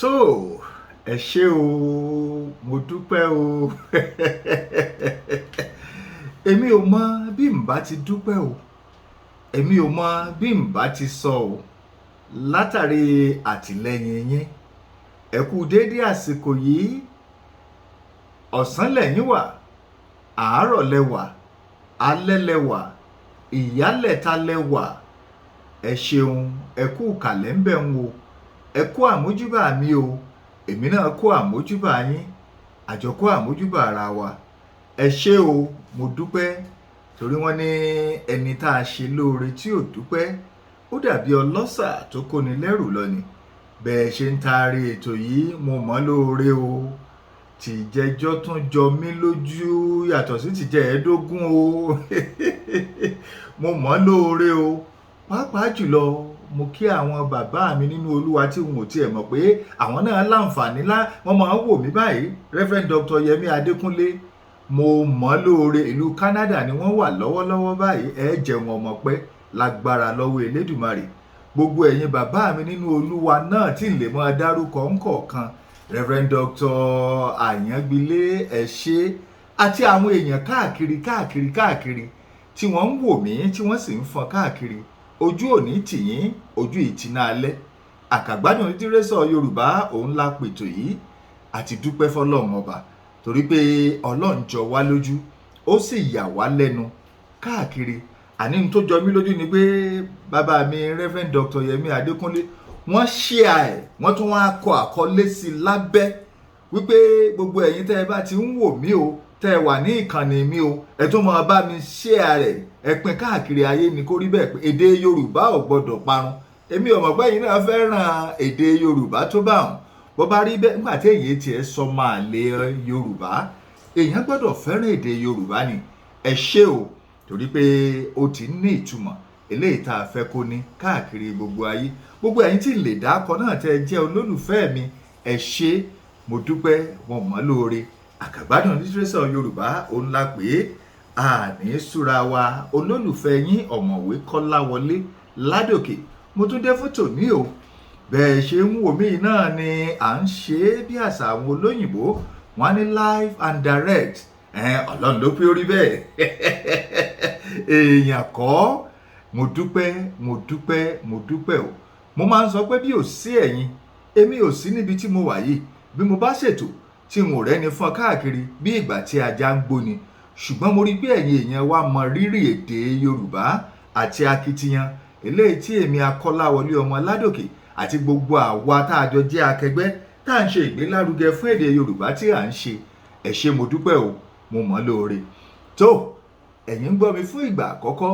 tó ẹ ṣé o mo dúpẹ́ o èmi ò mọ bí n bá ti dúpẹ́ o èmi ò mọ bí n bá ti sọ o látàrí àtìlẹ́yìn yín ẹ kú déédé àsìkò yìí ọ̀sán lẹ́yìn wà àárọ̀ lẹ́wà alẹ́ lẹ́wà ìyálẹ̀ta lẹ́wà ẹ ṣeun ẹ kú kàlẹ́ ń bẹ̀ ń wo ẹ kú àmójúbà mi o èmi náà kú àmójúbà yín àjọkú àmójúbà ara wa ẹ ṣé o mo dúpẹ́ torí wọ́n ní ẹni tá a ṣe lóore tí ò dúpẹ́ ó dàbí ọlọ́ṣà tó kóni lẹ́rù lọ ni bẹ́ẹ̀ ṣe ń taari ètò yìí mo mọ̀ lóore o tìjẹjọ́ tún jọ mí lójú yàtọ̀ sí tìjẹ́ ẹ̀ẹ́dógún o mo mọ̀ lóore o pàápàá jùlọ mo kí àwọn bàbá mi nínú olúwa tí wọn ò tiẹ̀ mọ̀ pé àwọn náà láǹfààní wọ́n máa ń wò mí báyìí Reverend Dr. Yẹmí Adékúnlé mo mọ̀ lóore ìlú Canada ni wọ́n wà lọ́wọ́lọ́wọ́ báyìí ẹ jẹun ọmọ pẹ́ lágbára lọ́wọ́ Elédùmarè gbogbo ẹ̀yin bàbá mi nínú olúwa náà tí ń lè máa dárúkọ ńkọ̀ọ̀kan Reverend Dr. Àyàngbílé ẹ ṣé àti àwọn èèyàn káàkiri tí wọ́n ń wò mí tí wọ́n sì ń fọn káàkiri ojú òní tìyín ojú ìtìná alẹ́ àkàgbádùn lítírésọ̀ Yorùbá òun la pètò yìí àti dúpẹ́ fọlọ́run ọba torí pé Ọlọ́run jọ wá lójú ó sì yà wá lẹ́nu káàkiri àní tó jọ mí lójú ni pé bàbá mi Reverend Dr. Yẹmí Adékúnlé wọ́n ṣíà ẹ̀ wọ́n tún wá kọ àkọlé sí i lábẹ́ wípé gbogbo ẹ̀yin tẹ́ ẹ bá ti ń wò mí o tẹ́ ẹ wà ní ìkànnì mi o ẹ tó máa bá mi ṣíà rẹ̀ ẹ pín káàkiri ayé ni kó rí bẹ́ẹ̀ pé èdè Yorùbá ò gbọ́dọ̀ parun èmi ò mọ̀ pé ẹ̀yin náà fẹ́ràn èdè Yorùbá tó bá wọn bó bá rí bẹ́ẹ̀ nígbà tí èyí tiẹ̀ sọ máa lè Yorùbá èèyàn gbọ́dọ̀ fẹ́ràn èdè Yorùbá ni ẹ ṣé o torí pé ó ti ní ìtumọ̀ eléyìí tá a fẹ́ kó ní káàkiri gbogbo ayé gbogbo ẹ̀yin tí lè dákọ náà tẹ́ ẹ jẹ́ olólùfẹ́ mi ẹ ṣé mo dúpẹ́ wọn mọ́ lóore àkàgbádùn lítírésọ̀ Yorùbá òun la pè é àní súra wa olólùfẹ́ yín ọ̀mọ̀wé Kọ́láwọlé Ládòkè mo tún dé fótò ní o bẹ́ẹ̀ ṣe ń wò mí náà ni à ń ṣe é bí àṣà àwọn olóyìnbó wọ́n ní live and direct Ọlọ́run ló pé orí bẹ́ẹ̀ èèyàn kọ́ mo dúpẹ́ o mo máa ń sọ pé bí ò sí ẹ̀yin èmi ò sí níbi tí mo wà yìí bí mo bá ṣètò tí n ò rẹ́ni fọ́n káàkiri bí ìgbà tí ajá ń gbóni ṣùgbọ́n mo rí pé ẹ̀yin èèyàn wa mọ rírì èdè Yorùbá àti akitiyan eléyìí tí èmi Akọ́láwọlé ọmọ Ládòkè àti gbogbo àwa tá a jọ jẹ́ akẹgbẹ́ tá à ń ṣe ìgbélárugẹ fún èdè Yorùbá tí à ń ṣe ẹ ṣé mo dúpẹ́ o mo mọ̀ lóore tó ẹ̀yin ń gbọ́ mi fún ìgbà àkọ́kọ́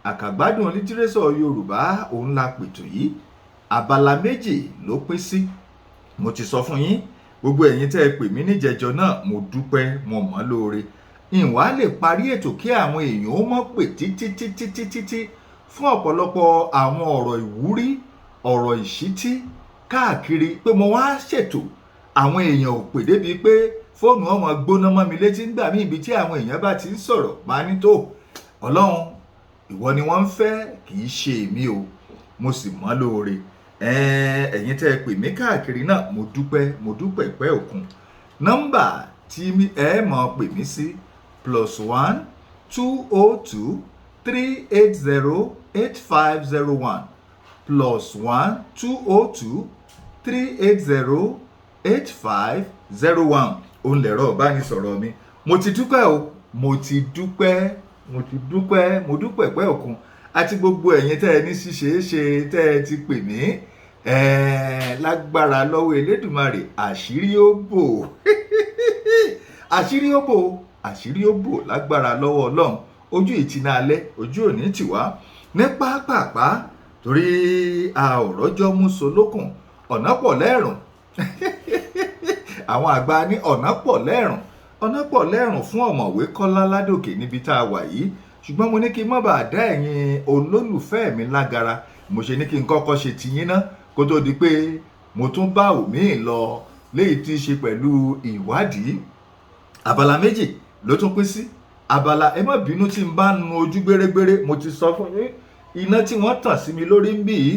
àkàgbádùn lítírésọ̀ Yorùbá òun la pètò yìí abala méjì ló pín sí mo ti sọ fún yín gbogbo ẹ̀yin tẹ́ ẹ pè mí níjẹjọ náà mo dúpẹ́ mo mọ̀ lóore ìwà lè parí ètò kí àwọn èèyàn ó mọ̀ pé títí fún ọ̀pọ̀lọpọ̀ àwọn ọ̀rọ̀ ìwúrí ọ̀rọ̀ ìṣítí káàkiri pé mo wá ṣètò àwọn èèyàn ò pè débi pé fóònù ọmọ gbóná mọ́ mi létí ń gbà mí ibi tí àwọn èèyàn bá ti ń sọ̀rọ̀ máa ní tó Ọlọ́run ìwọ ni wọ́n ń fẹ́ kì í ṣe èmi o mo sì mọ̀ lóore ẹ̀yin tẹ́ ẹ pè mí káàkiri náà mo dúpẹ́ pẹ́ òkun nọ́mbà tí ẹ mọ̀ pè mí sí +1 202 380 8501 +1 202 380 8501 òun lẹ̀rọ ìbánisọ̀rọ̀ mi mo ti dúpẹ́ o mo dúpẹ́ pẹ́ òkun àti gbogbo ẹ̀yin tẹ́ ẹ ní ṣíṣeéṣe tẹ́ ẹ ti pè mí lágbára lọ́wọ́ Elédùmarè àṣírí ó bò lágbára lọ́wọ́ Ọlọ́run ojú ìtìná alẹ́ ojú òní tìwá ní pápápá torí a ò rọ́jọ́ mú solókùn ọ̀nà pọ̀ lẹ́rùn àwọn àgbà ní ọ̀nà pọ̀ lẹ́rùn fún ọ̀mọ̀wé Kọ́lá Ládòkè níbi tá a wà yìí ṣùgbọ́n mo ní kí n má bàa dá ẹ̀yin olólùfẹ́ mi lágara mo ṣe ní kí n kọ́kọ́ ṣe tiyín ná kó tó di pé mo tún bá òmíì lọ léyìí tí í ṣe pẹ̀lú ìwádìí abala méjì ló tún pín sí abala ẹ má bínú tí n bá nu ojú gbérégbéré mo ti sọ fún yín iná tí wọ́n tàn sí mi lórí ń bì í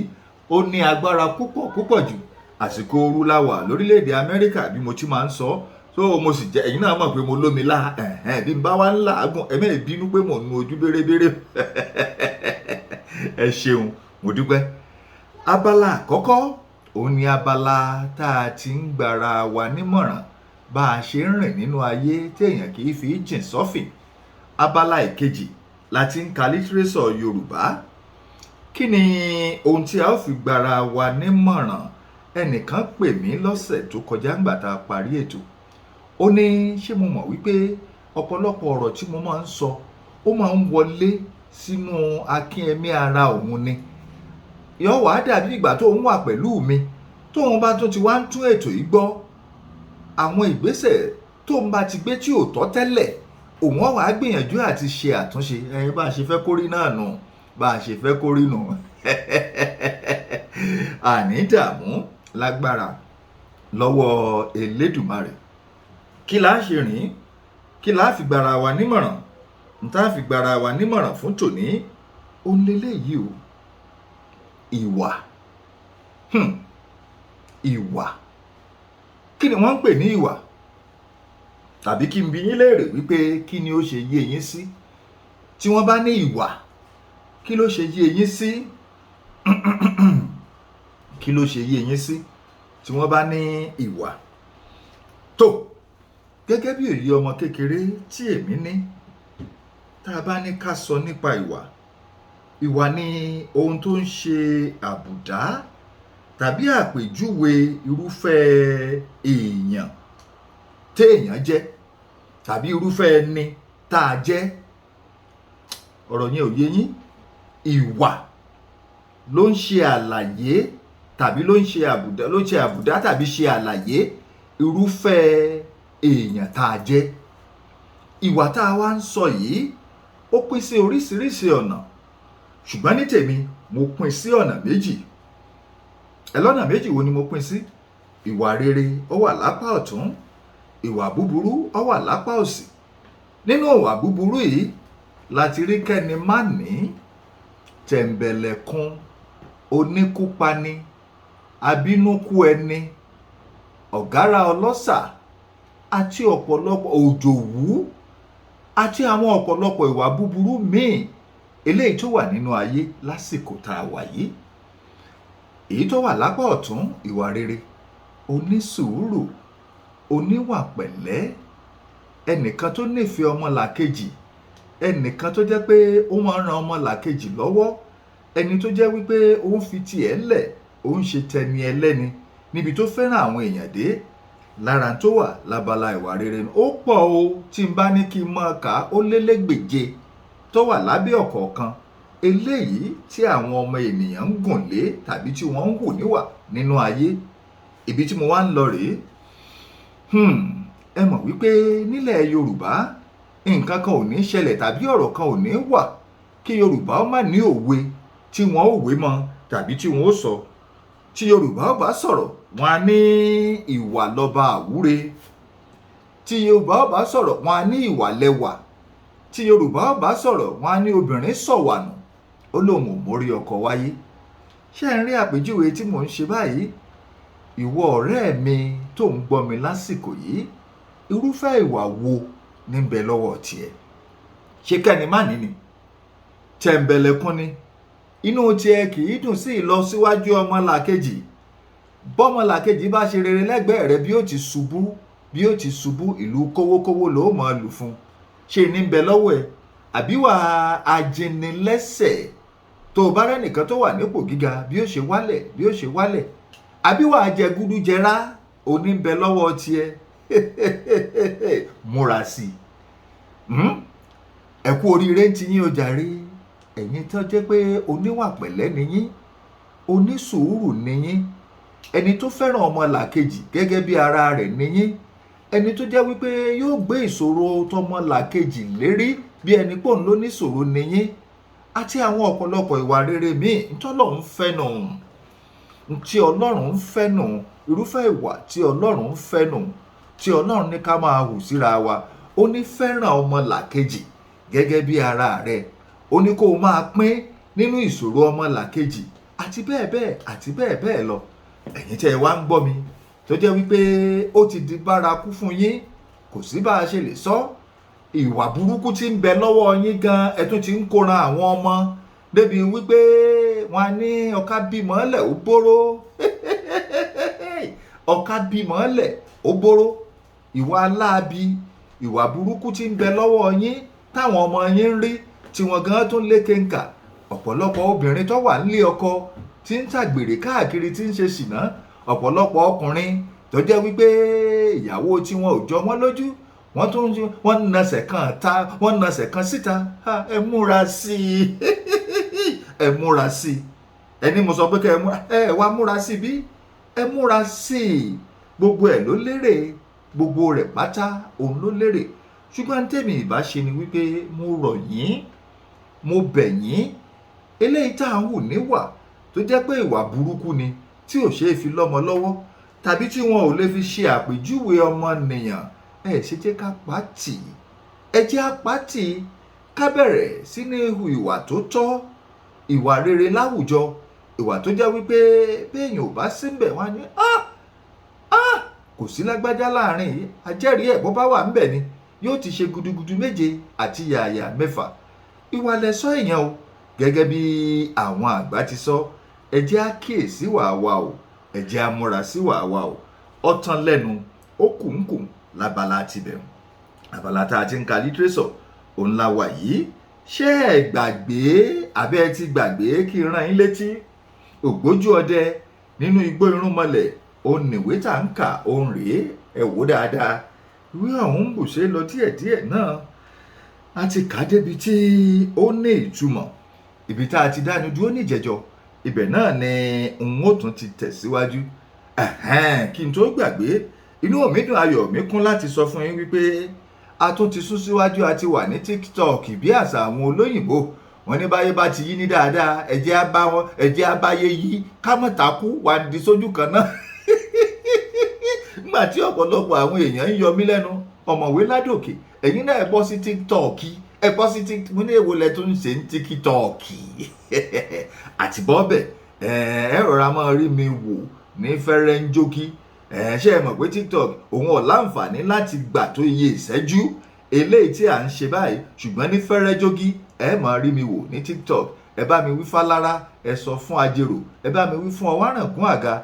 ó ní agbára púpọ̀ jù àsìkò ooru la wà lórílẹ̀‐èdè Amẹ́ríkà bí mo ti máa ń sọ so mo sì jẹ́ ẹ̀yin náà mọ̀ pé mo lómi lá bí n bá wá ń làágùn ẹ mẹ́rin bínú pé mò ń nu ojú bérebére ẹ ṣeun mo dúpẹ́. Abala àkọ́kọ́ òun ni abala tá a ti ń gbara wa nímọ̀ràn bá a ṣe ń rìn nínú ayé téèyàn kì í fi jìn sọ́fìn. Abala ìkejì la ti ń ka lítírésọ̀ Yorùbá. Kí ni ohun tí a ó fi gbara wa nímọ̀ràn? Ẹnìkan pè mí lọ́sẹ̀ tó kọjá ńgbà tá a parí ètò. Ó ní ṣé mo mọ̀ wípé ọ̀pọ̀lọpọ̀ ọ̀rọ̀ tí mo máa ń sọ ó máa ń wọlé sínú akínyẹmí ara òun ni. Yóò wá dàbí ìgbà tó ń wà pẹ̀lú mi tóun bá tún ti wá ń tún ètò yìí gbọ́. Àwọn ìgbésẹ̀ tóun bá ti gbé tí ò tọ́ tẹ́lẹ̀ òun ó wá gbìyànjú àti ṣe àtúnṣe. Bá a ṣe fẹ́ kórí náà nù bá a ṣe fẹ́ kórí nù. Àní dààmú lágbára lọ́wọ́ Elédùmarè. Kí la ṣe rìn? Kí la fi gbara wa nímọ̀ràn? N tá fi gbara wa nímọ̀ràn fún tòní ó lélẹ́yìí o. Ìwà. Ìwà. Kí ni wọ́n ń pè ní ìwà? Tàbí kí n bi yín léèrè wípé kí ni ó ṣe yé yín sí? Tí wọ́n bá ní ìwà, kí ló ṣe yé yín sí? Kí ló ṣe yé yín sí tí wọ́n bá ní ìwà? Tó, gẹ́gẹ́ bí òye ọmọ kékeré tí èmi ní, tá a bá ní ká sọ nípa ìwà, ìwà ni ohun tó ń ṣe àbùdá tàbí àpèjúwe irúfẹ́ èèyàn téèyàn jẹ́ tàbí irúfẹ́ ẹni tá a jẹ́. Ọ̀rọ̀ yẹn ò yé yín? Ìwà ló ń ṣe àlàyé tàbí ló ń ṣe àbùdá tàbí ṣe àlàyé irúfẹ́ èèyàn tá a jẹ́. Ìwà tá a wá ń sọ yìí ó pín sí oríṣiríṣi ọ̀nà, ṣùgbọ́n ní tèmi mo pín sí ọ̀nà méjì. Lọ́nà méjì wo ni mo pín sí? Ìwà rere ó wà lápá ọ̀tún, ìwà búburú ó wà lápá òsì. Nínú ìwà búburú yìí láti rí kẹ́ni má ní, tẹ̀m̀bẹ̀lẹ̀kun, oníkúpani, abínúkú ẹni, ọ̀gárá ọlọ́ṣà àti ọ̀pọ̀lọpọ̀ òjòwú àti àwọn ọ̀pọ̀lọpọ̀ ìwà búburú míì eléyìí tó wà nínú ayé lásìkò tá a wà yìí. Èyí tó wà lápá ọ̀tún, ìwà rere, onísùúrù, oníwà pẹ̀lẹ́, ẹnìkan tó nífẹ̀ẹ́ ọmọlàkejì, ẹnìkan tó jẹ́ pé ó máa ń ran ọmọlàkejì lọ́wọ́, ẹni tó jẹ́ wípé ó ń fi tiẹ̀ lẹ̀, ó ń ṣe tẹni ẹlẹ́ni níbi tó fẹ́ràn àwọn èèyàn dé. Lára tó wà lábala ìwà rere ó pọ̀ o, tí n bá ní kí n máa kà ó lé lẹ́gbèje tó wà lábẹ́ ọ̀kọ̀ọ̀kan eléyìí tí àwọn ọmọ ènìyàn ń gùn lé tàbí tí wọ́n ń hù níwà nínú ayé. Ibi tí mo wá ń lọ rèé. Ẹ mọ̀ wípé nílẹ̀ Yorùbá nǹkan kan ò ní ṣẹlẹ̀ tàbí ọ̀rọ̀ kan ò ní wà kí Yorùbá ó má ní òwe tí wọ́n ó wé mọ́ tàbí tí wọ́n ó sọ. Tí Yorùbá ó bá sọ̀rọ̀ wọn á ní ìwà lọba àwúre. Tí Yorùbá ó bá sọ̀rọ̀ wọn á ní ìwà lẹwà. Tí Yorùbá ó bá sọ̀rọ̀ wọn á ní obìnrin sọ̀wànù, ó lóun ò mórí ọkọ wáyé. Ṣé ẹ ń rí àpèjúwe tí mò ń ṣe báyìí? Ìwọ ọ̀rẹ́ mi tó ń gbọ́ mi lásìkò yìí, irúfẹ́ ìwà wo ní ń bẹ lọ́wọ́ tiẹ̀? Ṣé kẹ́ni má ní ni? Tẹ̀m̀bẹ̀lẹ̀kun ni? Inú tiẹ̀ kì í dùn sí ìlọsíwájú ọmọlàkejì. Bọ́mọlàkejì bá ṣe rere lẹ́gbẹ̀ẹ́ rẹ bí ó ti ṣubú ìlú kówókówó ló máa lù fún. Ṣé ní ń bẹ lọ́wọ́ ẹ? Àbíwá ajínilẹ́sẹ̀ tó bá rẹ́nìkan tó wà nípò gíga bí ó ṣe wálẹ̀. Àbíwá jẹgúdújẹrá òní ń bẹ lọ́wọ́ tiẹ̀. Múra sí i. Ẹ kú oríire ń ti yín o jàre. Ẹ̀yin tó jẹ́ pé oníwà pẹ̀lẹ́ ni yín, onísùúrù ni yín, ẹni tó fẹ́ràn ọmọlàkejì gẹ́gẹ́ bí ara rẹ̀ ni yín, ẹni tó jẹ́ wípé yóò gbé ìṣòro tọmọlàkejì lérí bí ẹni pò ń lò níṣòro ni yín, àti àwọn ọ̀pọ̀lọpọ̀ ìwà rere míì tọ́lọ́run fẹ́ nù. Tí Ọlọ́run ń fẹ́ nù, irúfẹ́ ìwà tí Ọlọ́run ń fẹ́ nù, tí Ọlọ́run ní ká máa hù síra wa. Ó ní fẹ́ràn ọmọlàkejì gẹ́gẹ́ bí ara rẹ̀. Ó ní kó o máa pín nínú ìṣòro ọmọlàkejì àti bẹ́ẹ̀ bẹ́ẹ̀ lọ. ẹ̀yin tẹ́ ẹ wá ń gbọ́ mi tó jẹ́ wípé ó ti di bárakú fún yín, kò sí bá a ṣe lè sọ, ìwà burúkú tí ń bẹ lọ́wọ́ yín gan ẹ tún ti ń kóran àwọn ọmọ débi wípé wọn ní ọ̀ká bímọ lẹ̀ ó bóró ọ̀ká bímọ lẹ̀ ó bóró. Ìwà aláàbí, ìwà burúkú tí ń bẹ lọ́wọ́ yín táwọn ọmọ yín ń rí tí wọ́n gan tún lékè ń kà. Ọ̀pọ̀lọpọ̀ obìnrin tó wà nílé ọkọ tí ń ṣàgbèrè káàkiri tí ń ṣe ṣìnà, ọ̀pọ̀lọpọ̀ ọkùnrin tó jẹ́ wípé ìyàwó tí wọn ò jọ wọ́n lójú, wọ́n ń nasẹ̀ kan ta, wọ́n ń nasẹ̀ kan síta. Ẹ múra sí i ẹ múra sí i. Ẹni mo sọ pé kẹ́ ẹ wá múra sí bí? Ẹ múra sí i. Gbogbo ẹ̀ ló lérè, gbogbo rẹ̀ pátá òun ló lérè. Ṣùgbọ́n tèmi ìbá ṣe ni wípé mo rọ̀ yín, mo bẹ̀ yín, eléyìí tá à ń hù níwà tó jẹ́ pé ìwà burúkú ni tí ò ṣeé fi lọ́mọ lọ́wọ́ tàbí tí wọn ò lè fi ṣe àpèjúwe ọmọnìyàn, ẹ ṣe jẹ́ ká pàtì, ẹ jẹ́ àpàtì, ká bẹ̀rẹ̀ sí ní hu ìwà tó tọ́, ìwà rere láwùjọ, ìwà tó jẹ́ wípé béèyàn ò bá síbẹ̀ wọ́n á ní kò sí lágbájá láàrin yìí, ajẹ́rìí ẹ̀ bó bá wà ńbẹ̀ ni yóò ti ṣe gudugudu méje àti yàyà mẹ́fà. Ìwà lẹ̀ṣọ́ èèyàn o, gẹ́gẹ́ bí àwọn àgbà ti sọ, ẹ jẹ́ á kíyèsí wàá wa o, ẹ jẹ́ á múra sí wàá wa o. Ọ̀tán lẹ́nu ó kùnkùn lábala ti bẹ̀rù. Àbàlá tá a ti ń ka lítírésọ̀ òun la wà yìí. Ṣé ẹ gbàgbé àbẹ́ ẹ ti gbàgbé kí n rán yín létí? Ògbójú ọdẹ nínú igbó irúnmọlẹ̀ òun nìwé tá ń kà òun rèé, ẹ wò dáadáa. Ìwé ọ̀hún ń bùṣe lọ díẹ̀díẹ̀ náà. A ti kà á débi tí ó ní ìtumọ̀. Ibi tá a ti dánu dúró níjẹ̀jọ, ibẹ̀ náà ni n ó tún ti tẹ̀síwájú. Kí n tó gbàgbé, inú mi dùn, ayọ̀ mi kún láti sọ fún yín wípé a tún ti sún síwájú, a ti wà ní TikTok bí àṣà àwọn olóyìnbó. Wọ́n ní báyé bá ti yí ní dáadáa, ẹ̀jẹ̀ abáyé yí ká mọ̀ takú wà di sójú kan náà. Nígbà tí ọ̀pọ̀lọpọ̀ àwọn èèyàn ń yọ mí lẹ́nu, ọ̀mọ̀wé Ládòkè, ẹ̀yin náà ẹ bọ́ sí TikTok, ẹ bọ́ sí TikTok, mo ní èwo lẹ tó ń ṣe ní TikTok àti bọ́ọ̀bẹ̀, ẹ rọra máa rí mi wò ní fẹ́rẹ́ ń jókí. Ṣé ẹ mọ̀ pé TikTok òun ò láǹfààní láti gbà tó iye ìṣẹ́jú eléyìí tí à ń ṣe báyìí, ṣùgbọ́n ní fẹ́rẹ́ jógí ẹ máa rí mi wò ní TikTok. Ẹ bá mi wí fálára, ẹ sọ fún ajérò, ẹ bá mi wí fún ọwáràngún àga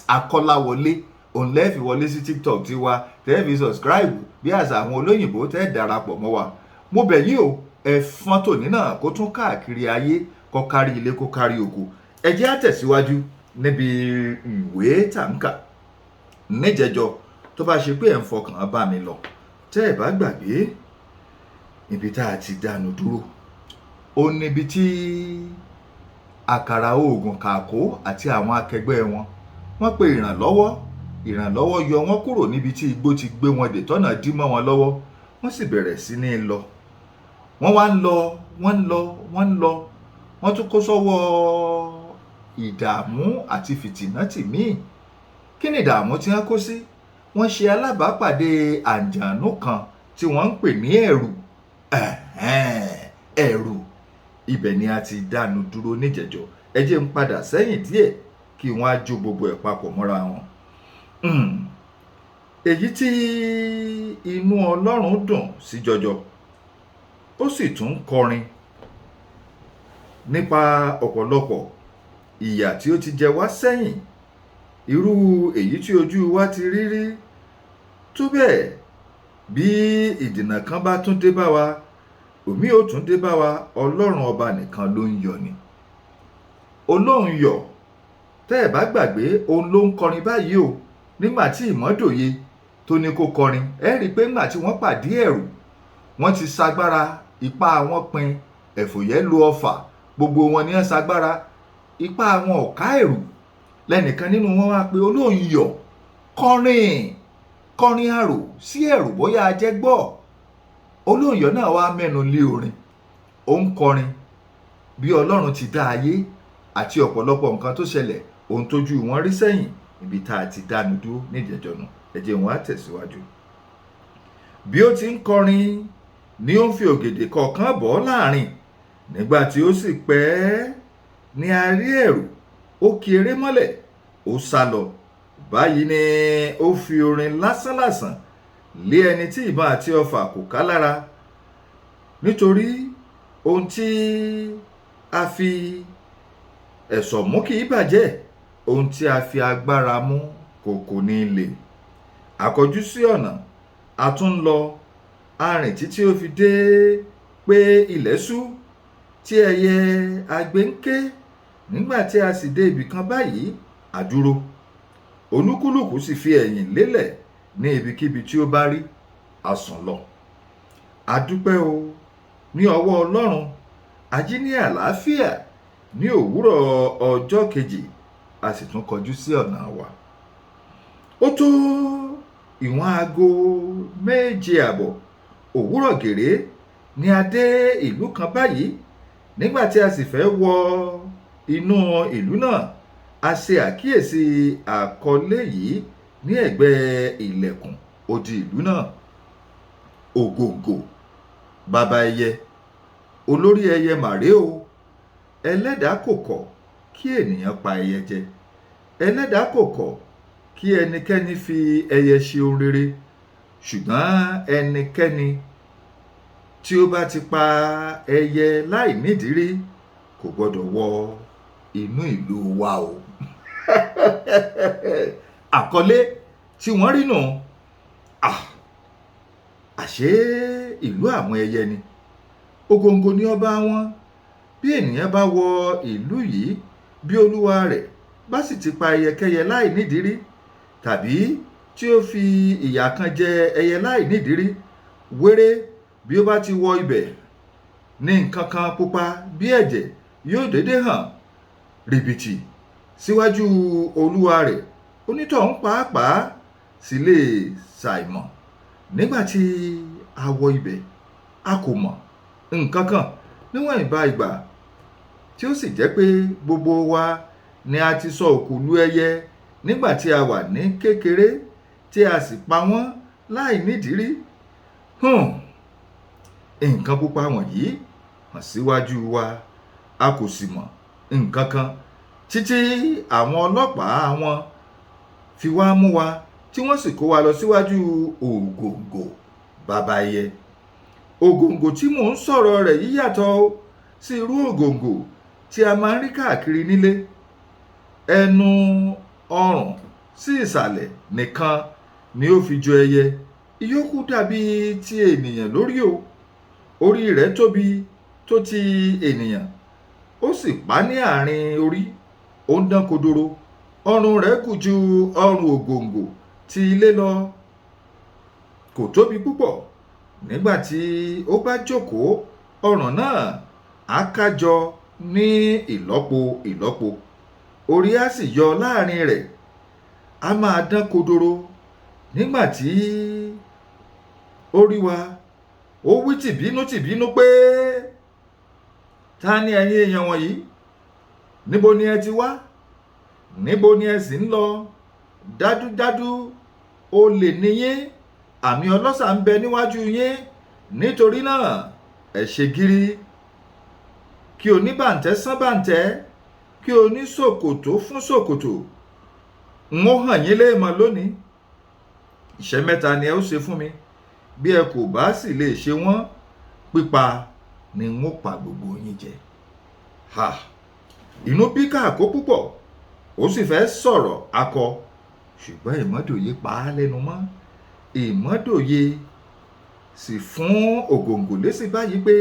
@akọ́láwọlé òun lẹ́ẹ̀fì wọlé sí TikTok ti wa, tẹ́ẹ̀fì subscribe bí àṣà àwọn olóyìnbó, tẹ́ẹ̀ darapọ̀ mọ́ wa. Mo bẹ̀ yín o, ẹ fọ́n tòní náà kó tún káàkiri ayé, kó kárí ilé, kó kárí oko. Ẹ jẹ́ á tẹ̀síwájú níbi ìwé tàǹkà níjẹjọ tó bá ṣe pé ẹ̀ ń fọkàn bá mi lọ. Tẹ́ ẹ bá gbàgbé, ibi tá a ti dánu dúró ó níbi tí àkàrà oògùn kàkó àti àwọn akẹgbẹ́ wọ́n pe ìrànlọ́wọ́ yọ wọ́n kúrò níbi tí igbó ti gbé wọn dè tọ́nà dí mọ́ wọn lọ́wọ́. Wọ́n sì bẹ̀rẹ̀ sí ní lọ. Wọ́n wá ń lọ, wọ́n tún kó sọ́wọ́ ìdààmú àti fìtìnátì míì. Kí ni ìdààmú tí wọ́n kó sí? Wọ́n ṣe alábàápàdé àǹjànú kan tí wọ́n ń pè ní ẹ̀rù. Ẹ̀rù. Ibẹ̀ ni a ti dánu dúró níjẹ̀jọ. Ẹ jẹ́ n padà sẹ́yìn díẹ̀ kí wọ́n á jó gbogbo ẹ̀ papọ̀ mọ́ra wọn. Èyí tí inú Ọlọ́run dùn sí jọjọ, ó sì tún kọrin nípa ọ̀pọ̀lọpọ̀ ìyà tí ó ti jẹ wá sẹ́yìn, irú èyí tí ojú wa ti rí rí, tó bẹ́ẹ̀ bí ìdènà kan bá tún dé bá wa, òmí ò tún dé bá wa. Ọlọ́run ọba nìkan ló ń yọ ni. Olóhùn yọ̀, tẹ́ ẹ̀ bá gbàgbé, òun ló ń kọrin báyìí o. Nígbà tí ìmọ́dòye tó ní kó kọrin, ẹ rí i pé nígbà tí wọ́n pàdé ẹ̀rù, wọ́n ti sagbára, ipá wọn pin, ẹ̀fòyẹ́ lo ọfà, gbogbo wọn ni wọ́n sagbára, ipá wọn ò ká ẹ̀rù. Lẹ́nìkan nínú wọn wá pé Olóhùn yọ̀, kọrin àrò sí ẹ̀rù bóyá a jẹ́ gbọ́. Olóhùn yọ̀ náà wá mẹ́nu lé orin, ó ń kọrin bí Ọlọ́run ti dá ayé àti ọ̀pọ̀lọpọ̀ nǹkan tó ṣẹlẹ̀, ohun tójú wọn rí sẹ́yìn. Ibi tá a ti dánu dúró níjẹ̀jọ nù. Ẹ jẹ́ wọn á tẹ̀síwájú. Bí ó ti ń kọrin ni ó ń fi ògèdè kọ̀ọ̀kan bọ̀ láàrin. Nígbà tí ó sì pẹ́ ní a rí ẹ̀rù ó ki eré mọ́lẹ̀ ó sá lọ. Báyìí ni ó fi orin lásánlàsàn lé ẹni tí ìbọn àti ọfà kò ká lára, nítorí ohun tí a fi ẹ̀ṣọ̀ mú kì í bàjẹ́, ohun tí a fi agbára mú kò ní lè. Àkọjú sí ọ̀nà a tún lọ, a rìn títí ó fi dé pé ilẹ̀ ṣú, tí ẹyẹ agbe ń ké. Nígbà tí a sì dé ibì kan báyìí, a dúró. Olúkúlùkù sì fi ẹ̀yìn lélẹ̀ ní ibikíbi tí ó bá rí, a sùn lọ. A dúpẹ́ o ní ọwọ́ Ọlọ́run, a jí ní àlàáfíà ní òwúrọ̀ ọjọ́ kejì, a sì tún kọjú sí ọ̀nà wa. Ó tó ìwọ̀n aago 7:30 òwúrọ̀ gèrè ni a dé ìlú kan báyìí. Nígbà tí a sì fẹ́ wọ inú ìlú náà, a ṣe àkíyèsí àkọlé yìí ní ẹ̀gbẹ́ ilẹ̀kùn odi ìlú náà: Ògòǹgò baba ẹyẹ, olórí ẹyẹ màrè o. Ẹlẹ́dàá kò kọ̀ kí ènìyàn pa ẹyẹ jẹ. Ẹlẹ́dàá kò kọ̀ kí ẹnikẹ́ni fi ẹyẹ ṣe ohun rere. Ṣùgbọ́n ẹnikẹ́ni tí ó bá ti pa ẹyẹ láì nídìí rí kò gbọdọ̀ wọ inú ìlú wa o. Àkọlé tí wọ́n rí nù. Àṣé ìlú àwọn ẹyẹ ni. Ògòǹgò ni ọba wọn. Bí ènìyàn bá wọ ìlú yìí, bí olúwa rẹ̀ bá sì ti pa ẹyẹkẹ́yẹ láì nídìí rí, tàbí tí ó fi ìyà kan jẹ ẹyẹ láì nídìí rí, wéré bí ó bá ti wọ ibẹ̀ ní nǹkan kan pupa bí ẹ̀jẹ̀ yóò dédé hàn rìbìtì síwájú olúwa rẹ̀. Onítọ̀hún pàápàá sì lè ṣàìmọ̀. Nígbà tí a wọ ibẹ̀, a kò mọ̀ nǹkan kan níwọ̀n ìgbà tí ó sì jẹ́ pé gbogbo wa ni a ti sọ òkú lu ẹyẹ nígbà tí a wà ní kékeré, tí a sì pa wọ́n láì nídìí rí. Nǹkan pupa wọ̀nyí hàn síwájú wa, a kò sì mọ̀ nǹkan kan títí àwọn ọlọ́pàá wọn fi wá mú wa, tí wọ́n sì kó wa lọ síwájú Ògòǹgò baba ẹyẹ. Ògòǹgò tí mò ń sọ̀rọ̀ rẹ̀ yìí yàtọ̀ sí irú ògòǹgò tí a máa ń rí káàkiri nílé. Ẹnu ọrùn sí ìsàlẹ̀ nìkan ni ó fi jọ ẹyẹ. Ìyókù dàbí ti ènìyàn lórí o. Orí rẹ̀ tóbi tó ti ènìyàn, ó sì pá ní àárín orí, ó ń dán kodoro. Ọrùn rẹ̀ gùn ju ọrùn ògòǹgò ti ilé lọ, kò tóbi púpọ̀. Nígbà tí ó bá jókòó, ọrùn náà á kájọ ní ìlọ́po. Orí á sì yọ láàrin rẹ̀, á máa dán kodoro. Nígbà tí ó rí wa, ó wí tìbínú pé, "Ta ni ẹ̀yin èèyàn wọ̀nyí? Níbo ni ẹ ti wá? Níbo ni ẹ sì ń lọ? Dájúdájú olè ni yín. Àmì ọlọ́ṣà ń bẹ níwájú yín. Nítorí náà ẹ ṣe gírí. Kí oníbàǹtẹ́ sán bàǹtẹ́, kí oníṣòkòtò fún ṣòkòtò. N ó hàn yín léèmọ̀ lónìí. Iṣẹ́ 3 ni ẹ ó ṣe fún mi. Bí ẹ kò bá sì lè ṣe wọ́n, pípa ni n ó pa gbogbo yín jẹ." Inú bí Káàkó púpọ̀, ó sì fẹ́ sọ̀rọ̀ akọ, ṣùgbọ́n Ìmọ́dòye pa á lẹ́nu mọ́. Ìmọ́dòye sì fún Ògòǹgò lésì báyìí pé,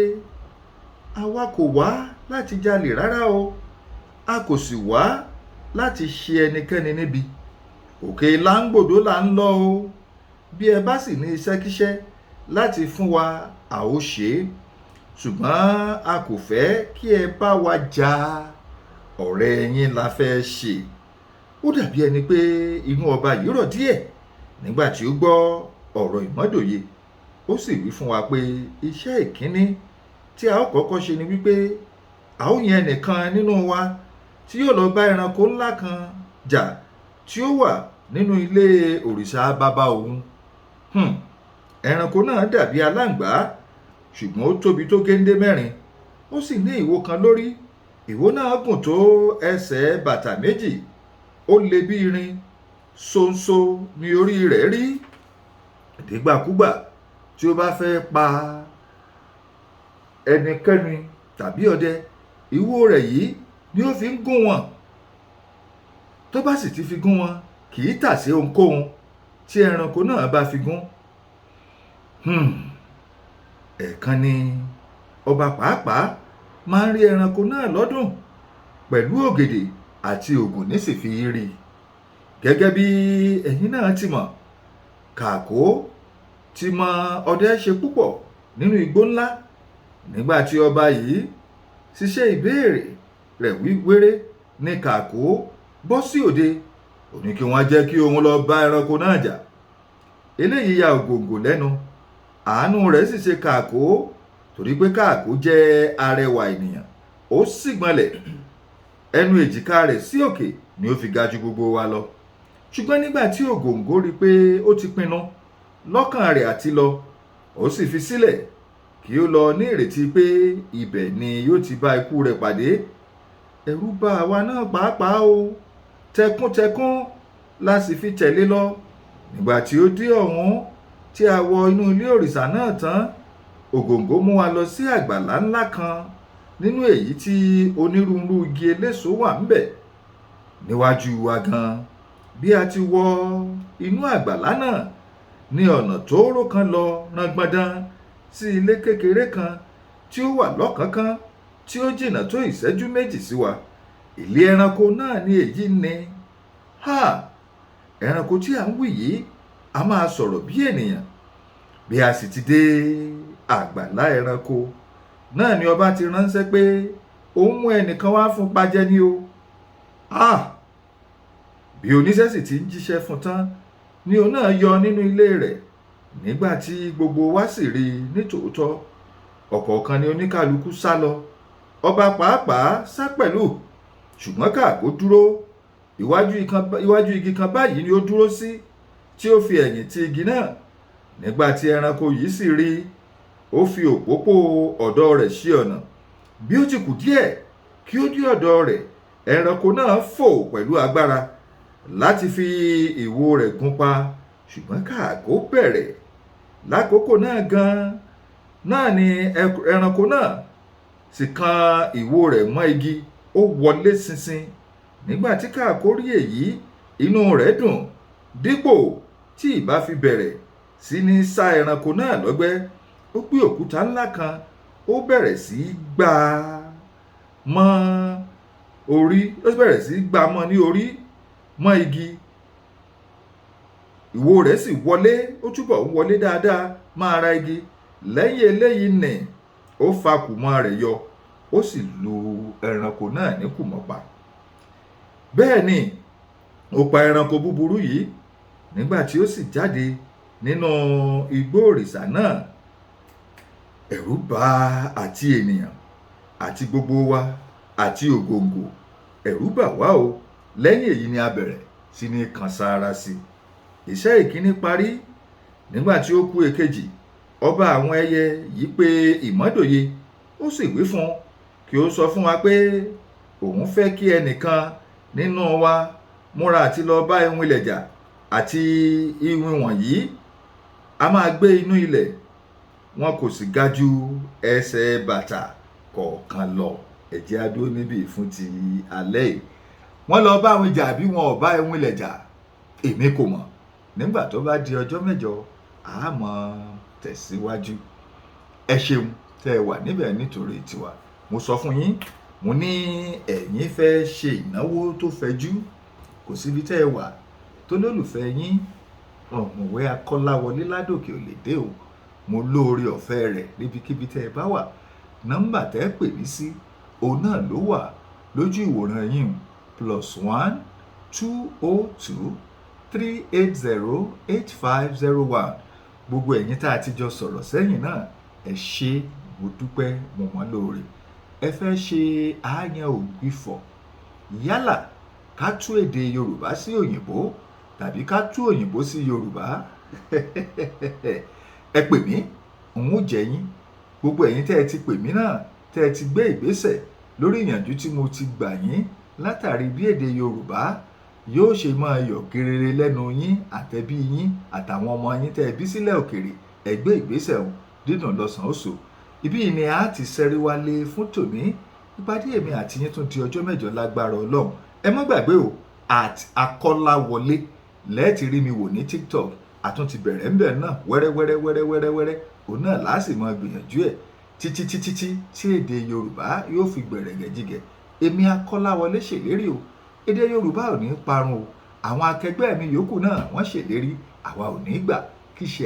"Àwa kò wá láti jalè rárá o. A kò sì wá láti ṣe ẹnikẹ́ni níbi. Òkè Láńgbòdo là ń lọ o. Bí ẹ bá sì ní iṣẹ́kíṣẹ́ láti fún wa, a ó ṣe é. Ṣùgbọ́n a kò fẹ́ kí ẹ bá wa jà. Ọ̀rẹ́ yín la fẹ́ ṣe." Ó dàbí ẹni pé inú ọba yìí rọ̀ díẹ̀ nígbà tí ó gbọ́ ọ̀rọ̀ Ìmọ́dòye. Ó sì wí fún wa pé iṣẹ́ ìkíní tí a ó kọ́kọ́ ṣe ni wípé a ó yan ẹnìkan nínú wa tí yóò lọ bá ẹranko ńlá kan jà tí ó wà nínú ilé òrìṣà bàbá òun. Ẹranko náà dàbí aláǹgbá, ṣùgbọ́n ó tóbi tó géńdé 4. Ó sì ní ìwo kan lórí. ìwo náà gùn tó ẹsẹ̀ bàtà méjì, ó le bí irin, ṣonṣo ní orí rẹ̀ rí. Nígbàkúgbà tí ó bá fẹ́ pa ẹnikẹ́ni tàbí ọdẹ, ìwo rẹ̀ yìí ni ó fi ń gún wọn. Tó bá sì ti fi gún wọn, kì í tà sí ohunkóhun tí ẹranko náà bá fi gún. Ẹ̀ẹ̀kan ni ọba pàápàá máa ń rí ẹranko náà lọ́dún, pẹ̀lú ògèdè àti ògùn ní sì fi rí. Gẹ́gẹ́ bí ẹ̀yin náà ti mọ̀, Kàkó ti mọ ọdẹ ṣe púpọ̀ nínú igbó ńlá. Nígbà tí ọba yìí ṣiṣẹ́ ìbéèrè rẹ̀ wéré ní Kàkó bọ́ sí òde, ó ní kí wọ́n jẹ́ kí òun lọ bá ẹranko náà jà. Eléyìí ya Ògòǹgò lẹ́nu. Àánú rẹ̀ sì ṣe Kàkó, torí pé Kàkó jẹ́ arẹwà ènìyàn, ó sì gbọ̀nlẹ̀. Ẹnu èjìká rẹ̀ sí òkè ni ó fi ga ju gbogbo wa lọ. Ṣùgbọ́n nígbà tí Ògòǹgò rí pé ó ti pinnu lọ́kàn rẹ̀ àti lọ, ó sì fi sílẹ̀ kí ó lọ ní ìrètí pé ibẹ̀ ni yóò ti bá ikú rẹ̀ pàdé. Ẹ̀rù bà àwa náà pàápàá o, tẹkuntẹkun la sì fi tẹ̀lé lọ. Nígbà tí ó dé ọ̀hún, tí a wọ inú ilé òrìṣà náà tán, Ògòǹgò mú wa lọ sí àgbàlá ńlá kan nínú èyí tí onírúurú igi eléso wà ńbẹ̀. Níwájú wa gan, bí a ti wọ inú àgbàlá náà, ní ọ̀nà tóóró kan lọ rangbọndan sí ilé kékeré kan tí ó wà lọ́kánkán, tí ó jìnnà tó ìṣẹ́jú méjì sí wa. Ilé ẹranko náà ni èyí ni. Ẹranko tí à ń wí yìí a máa sọ̀rọ̀ bí ènìyàn. Bí a sì ti dé àgbàlá ẹranko náà ni ọba ti ránṣẹ́ pé òun mú ẹnìkan wá fún pajẹ ni o. Bí oníṣẹ́ sì ti ń jíṣẹ́ fún tán, ni òun náà yọ nínú ilé rẹ̀. Nígbà tí gbogbo wa sì rí i nítòótọ́, ọ̀kọ̀ọ̀kan ni oníkálukú sá lọ. Ọba pàápàá sá pẹ̀lú, ṣùgbọ́n Kàkó dúró. Iwájú igi kan báyìí ni ó dúró sí, tí ó fi ẹ̀yìn ti igi náà. Nígbà tí ẹranko yìí sì rí i, ó fi òpópó ọ̀dọ̀ rẹ̀ ṣí ọ̀nà. Bí ó ti kù díẹ̀ kí ó dé ọ̀dọ̀ rẹ̀, ẹranko náà fò pẹ̀lú agbára láti fi ìwo rẹ̀ gún pa. Ṣùgbọ́n Kàkó bẹ̀rẹ̀. Lákòókò náà gan náà ni ẹranko náà sì kan ìwo rẹ̀ mọ́ igi, ó wọlé ṣinṣin. Nígbà tí Kàkó rí èyí, inú rẹ̀ dùn. Dípò tí ìbá fi bẹ̀rẹ̀ sí ní sá ẹranko náà lọ́gbẹ́, ó gbé òkúta ńlá kan, ó bẹ̀rẹ̀ sí gbá mọ́ ní orí mọ́ igi. Ìwo rẹ̀ sì wọlé, ó túbọ̀ ń wọlé dáadáa mọ́ ara igi. Lẹ́yìn eléyìí nì, ó fa kùmọ̀ rẹ̀ yọ, ó sì lu ẹranko náà ní kùmọ̀ pa. Bẹ́ẹ̀ ni ó pa ẹranko búburú yìí. Nígbà tí ó sì jáde nínú igbó òrìṣà náà, ẹ̀rù bà àti ènìyàn àti gbogbo wa àti Ògòǹgò. Ẹ̀rù bà wá o. Lẹ́yìn èyí ni a bẹ̀rẹ̀ sí ní kan sáárá sí i. Iṣẹ́ ìkíní parí. Nígbà tí ó kù èkejì, ọba àwọn ẹyẹ yìí pè Ìmọ́dòye, ó sì wí fún un kí ó sọ fún wa pé òun fẹ́ kí ẹnìkan nínú wa múra àti lọ bá iwin ilẹ̀ jà, àti iwin wọ̀nyí a máa gbé inú ilẹ̀, wọn kò sì ga ju ẹsẹ̀ bàtà kọ̀ọ̀kan lọ. Ẹ jẹ́ a dúró níbí fún ti alẹ́ yìí. Wọ́n lọ bá iwin jà bí wọn ò bá iwin ilẹ̀ jà, èmi kò mọ̀. Nígbà tó bá di ọjọ́ mẹ́jọ, a máa tẹ̀síwájú. Ẹ ṣeun tẹ́ ẹ wà níbẹ̀ nítorí tiwa. Mo sọ fún yín, mo ní ẹ̀yin fẹ́ ṣe ìnáwó tó fẹ̀jú, kò síbi tẹ́ ẹ wà tó lólùfẹ́ yín Ọ̀mọ̀wé Akọ́láwọlé Ládòkè ò lè dé o. Mo lóore ọ̀fẹ́ rẹ̀ níbikíbi tẹ́ ẹ bá wà. Nọ́mbà tẹ́ ẹ pè mí sí, òun náà ló wà lójú ìwòran yín, +1 202 380 8501. Gbogbo ẹ̀yin tá a ti jọ sọ̀rọ̀ sẹ́yìn náà, ẹ ṣé, mo dúpẹ́, mo mọ̀ lóore. Ẹ fẹ́ ṣe àyàn ògbìfọ̀, yálà ká tú èdè Yorùbá sí òyìnbó tàbí ká tú òyìnbó sí Yorùbá. Ẹ pè mí, n ó jẹ́ yín. Gbogbo ẹ̀yin tẹ́ ẹ ti pè mí náà, tẹ́ ẹ ti gbé ìgbésẹ̀ lórí ìyànjú tí mo ti gbà yín látàrí bí èdè Yorùbá yóò ṣe máa yọ̀ gerere lẹ́nu yín àtẹbí yín àtàwọn ọmọ yín tẹ́ ẹ bí sílẹ̀ òkèèrè ẹ gbé ìgbésẹ̀ o, dídùn lọ́sàn-án oṣù. Ibí yìí ni a ti ṣẹ́rí wálé fún tòní. Ìpàdé èmi àti yín tún di ọjọ́ mẹ́jọ lágbára Ọlọ́run. Ẹ má gbàgbé o, @akọ́láwọlé lẹ́ẹ̀tì rí mi wò ní TikTok. Àtún ti bẹ̀rẹ̀ ńbẹ̀ náà wẹ́rẹ́wẹ́rẹ́ òun náà láàsì máa gbìyànjú ẹ̀ títí tí èdè Yorùbá yóò fi gbẹ̀rẹ̀gẹ̀jigẹ̀. Èmi Akọ́láwọlé ṣèlérí o, èdè Yorùbá ò ní parun o. Àwọn akẹgbẹ́ mi yòókù náà wọ́n ṣèlérí, àwa ò ní gbà kí ṣe